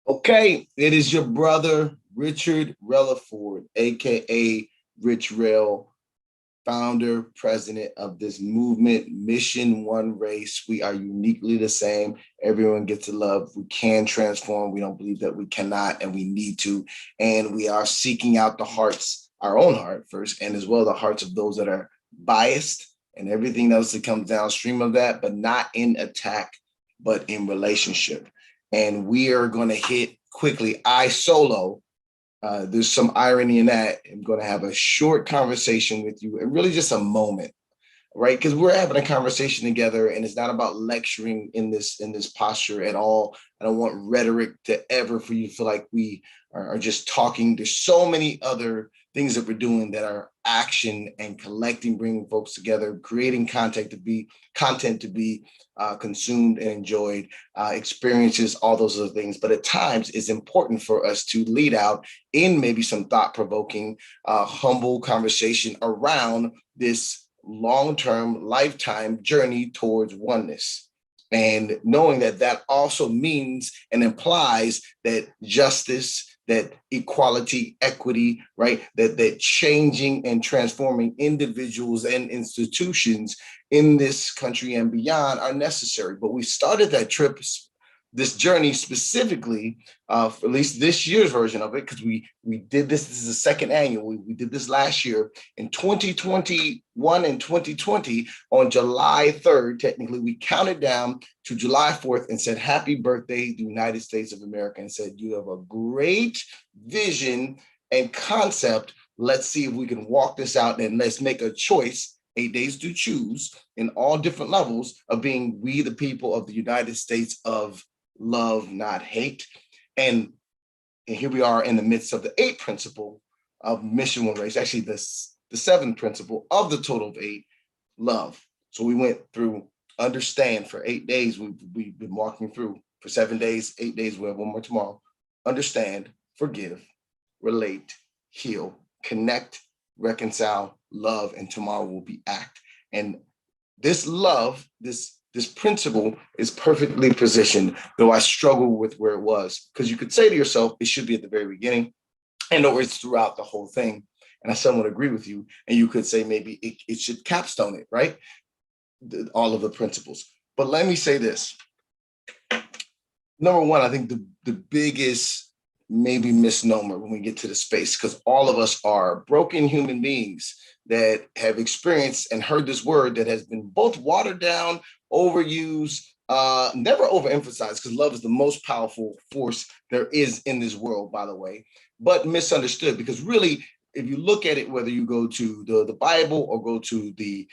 Okay, it is your brother, Richard Relaford, aka Rich Rail, founder, president of this movement, Mission One Race. We are uniquely the same. Everyone gets to love. We can transform. We don't believe that we cannot, and we need to. And we are seeking out the hearts, our own heart first, and as well the hearts of those that are biased and everything else that comes downstream of that, but not in attack, but in relationship. And we are going to hit quickly. I solo there's some irony in that. I'm going to have a short conversation with you and really just a moment, right? Because we're having a conversation together, and it's not about lecturing in this posture at all. I don't want rhetoric to ever for you to feel like we are just talking. There's so many other things that we're doing that are action and collecting, bringing folks together, creating content to be consumed and enjoyed, experiences, all those other things. But at times, it's important for us to lead out in maybe some thought-provoking, humble conversation around this long-term, lifetime journey towards oneness. And knowing that that also means and implies that justice, that equality, equity, right? That changing and transforming individuals and institutions in this country and beyond are necessary. But we started that trip, this journey specifically, for at least this year's version of it, because we did this. This is the second annual. We did this last year in 2021 and 2020 on July 3rd. Technically, we counted down to July 4th and said, "Happy birthday, the United States of America," and said, "You have a great vision and concept. Let's see if we can walk this out and let's make a choice." 8 days to choose in all different levels of being we the people of the United States of love, not hate. And here we are in the midst of the eighth principle of Mission One Race, actually the seventh principle of the total of eight, love. So we went through understand for 8 days. We've been walking through for 7 days, 8 days. We have one more tomorrow. Understand, forgive, relate, heal, connect, reconcile, love, and tomorrow will be act. And this love, this principle is perfectly positioned, though I struggle with where it was. Because you could say to yourself, it should be at the very beginning, and or it's throughout the whole thing. And I somewhat agree with you. And you could say maybe it should capstone it, right? All of the principles. But let me say this. Number one, I think the biggest maybe misnomer when we get to the space, because all of us are broken human beings that have experienced and heard this word that has been both watered down, overused, never overemphasized, because love is the most powerful force there is in this world, by the way, but misunderstood. Because really, if you look at it, whether you go to the Bible or go to the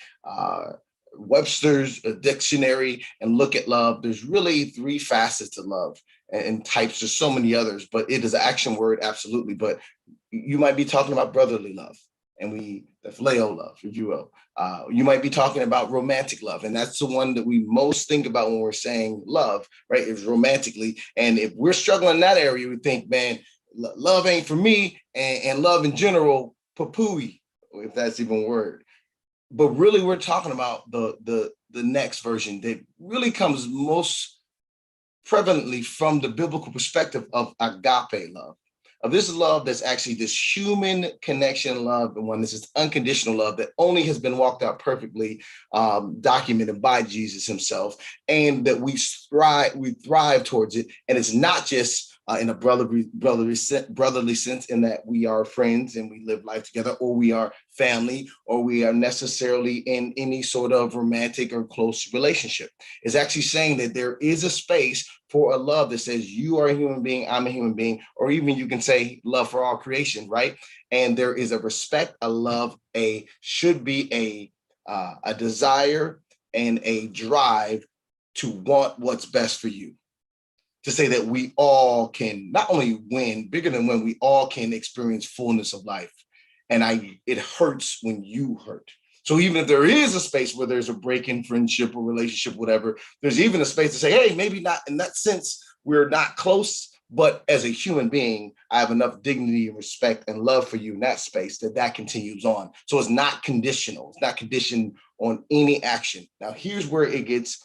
Webster's dictionary and look at love, there's really three facets to love and types. There's so many others, but it is an action word, absolutely. But you might be talking about brotherly love and the phileo love, if you will. You might be talking about romantic love, and that's the one that we most think about when we're saying love, right? Is romantically. And if we're struggling in that area, we think, man, love ain't for me, and love in general, papooey, if that's even a word. But really, we're talking about the next version that really comes most prevalently from the biblical perspective of agape love, of this love that's actually this human connection love, and one this is unconditional love that only has been walked out perfectly, documented by Jesus himself, and that we thrive towards it. And it's not just in a brotherly sense, in that we are friends and we live life together, or we are family, or we are necessarily in any sort of romantic or close relationship. It's actually saying that there is a space for a love that says you are a human being, I'm a human being, or even you can say love for all creation, right? And there is a respect, a love, a should be a desire and a drive to want what's best for you, to say that we all can not only win, bigger than when we all can experience fullness of life. And it hurts when you hurt. So even if there is a space where there's a break in friendship or relationship, whatever, there's even a space to say, hey, maybe not in that sense, we're not close, but as a human being, I have enough dignity and respect and love for you in that space that continues on. So it's not conditional. It's not conditioned on any action. Now, here's where it gets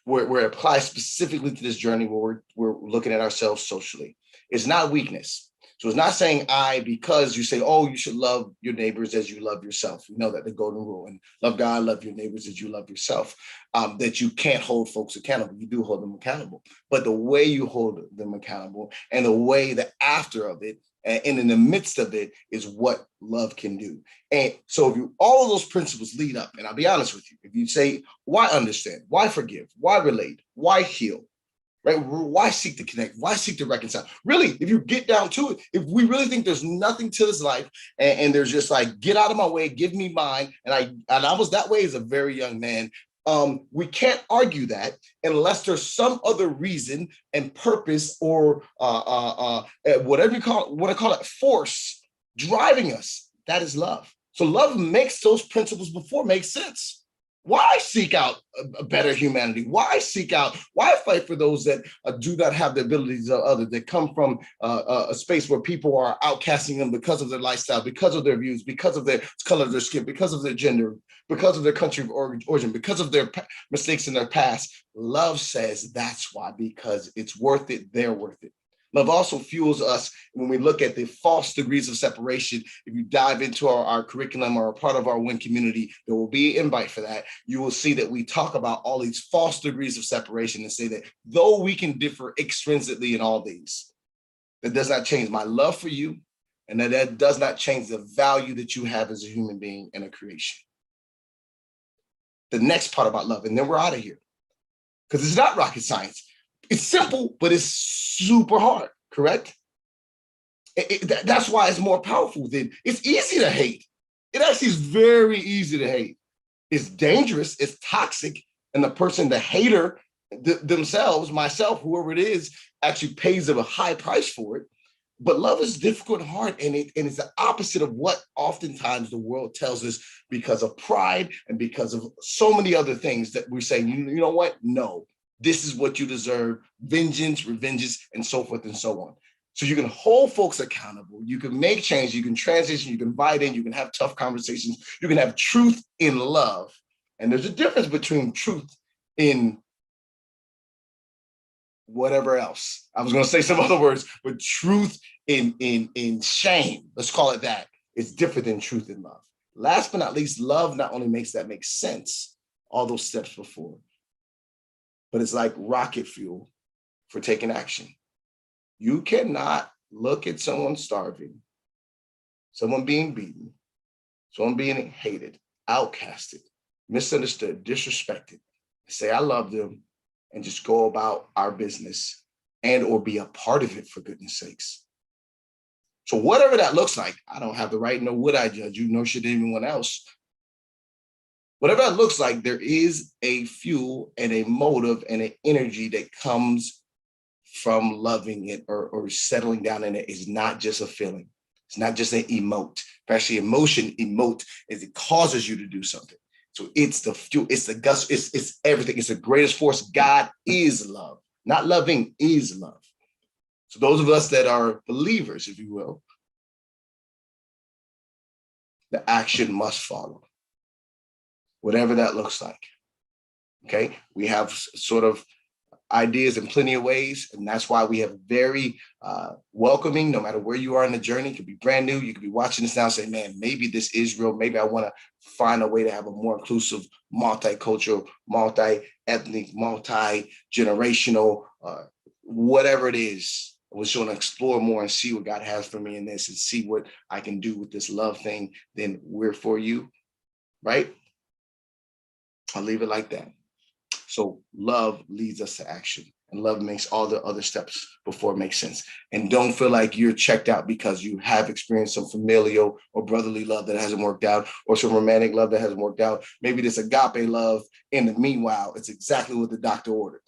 where it applies specifically to this journey where we're looking at ourselves socially. It's not weakness. So it's not saying because you say, oh, you should love your neighbors as you love yourself. You know that the golden rule, and love God, love your neighbors as you love yourself, that you can't hold folks accountable. You do hold them accountable, but the way you hold them accountable and the way the after of it and in the midst of it is what love can do. And so if you, all of those principles lead up, and I'll be honest with you, if you say, why understand, why forgive, why relate, why heal, right? Why seek to connect? Why seek to reconcile? Really, if you get down to it, if we really think there's nothing to this life and there's just like, get out of my way, give me mine. And I was that way as a very young man. We can't argue that unless there's some other reason and purpose or whatever you want to call it, force driving us. That is love. So love makes those principles before make sense. Why seek out a better humanity? Why fight for those that do not have the abilities of others, that come from a space where people are outcasting them because of their lifestyle, because of their views, because of the color of their skin, because of their gender, because of their country of origin, because of their mistakes in their past? Love says that's why, because it's worth it, they're worth it. Love also fuels us when we look at the false degrees of separation. If you dive into our curriculum or a part of our WIN community, there will be an invite for that. You will see that we talk about all these false degrees of separation and say that though we can differ extrinsically in all these, that does not change my love for you, and that does not change the value that you have as a human being and a creation. The next part about love, and then we're out of here, because it's not rocket science. It's simple, but it's super hard, correct? That's why it's more powerful than, it's easy to hate. It actually is very easy to hate. It's dangerous, it's toxic, and the person, the hater themselves, myself, whoever it is, actually pays them a high price for it. But love is difficult and hard, and it's the opposite of what oftentimes the world tells us because of pride and because of so many other things that we're saying, you know what? No. This is what you deserve, vengeance, revenges, and so forth and so on. So you can hold folks accountable, you can make change, you can transition, you can invite in, you can have tough conversations, you can have truth in love. And there's a difference between truth in whatever else. I was gonna say some other words, but truth in shame, let's call it that. It's different than truth in love. Last but not least, love not only makes that make sense, all those steps before, but it's like rocket fuel for taking action. You cannot look at someone starving, someone being beaten, someone being hated, outcasted, misunderstood, disrespected, say, I love them, and just go about our business and or be a part of it, for goodness sakes. So whatever that looks like, I don't have the right, nor would I judge you, nor should anyone else. Whatever that looks like, there is a fuel and a motive and an energy that comes from loving it or settling down in it. Is not just a feeling. It's not just an emote. Actually, emotion, emote, is it causes you to do something. So it's the fuel, it's the gust, it's everything. It's the greatest force. God is love. Not loving is love. So those of us that are believers, if you will, the action must follow, whatever that looks like. Okay, we have sort of ideas in plenty of ways, and that's why we have very welcoming, no matter where you are in the journey. It could be brand new, you could be watching this now and say, man, maybe this is real, maybe I want to find a way to have a more inclusive, multicultural, multi-ethnic, multi-generational, whatever it is. I was going to explore more and see what God has for me in this and see what I can do with this love thing. Then we're for you, right? I'll leave it like that. So love leads us to action, and love makes all the other steps before it makes sense. And don't feel like you're checked out because you have experienced some familial or brotherly love that hasn't worked out, or some romantic love that hasn't worked out. Maybe this agape love, in the meanwhile, it's exactly what the doctor ordered.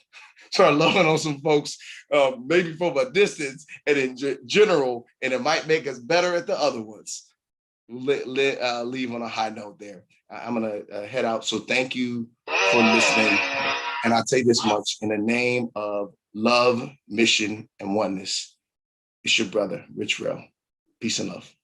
Start loving on some folks, maybe from a distance and in general, and it might make us better at the other ones. Leave on a high note there. I'm gonna head out. So thank you for listening. And I'll say this much, in the name of love, mission, and oneness, it's your brother, Rich Rell. Peace and love.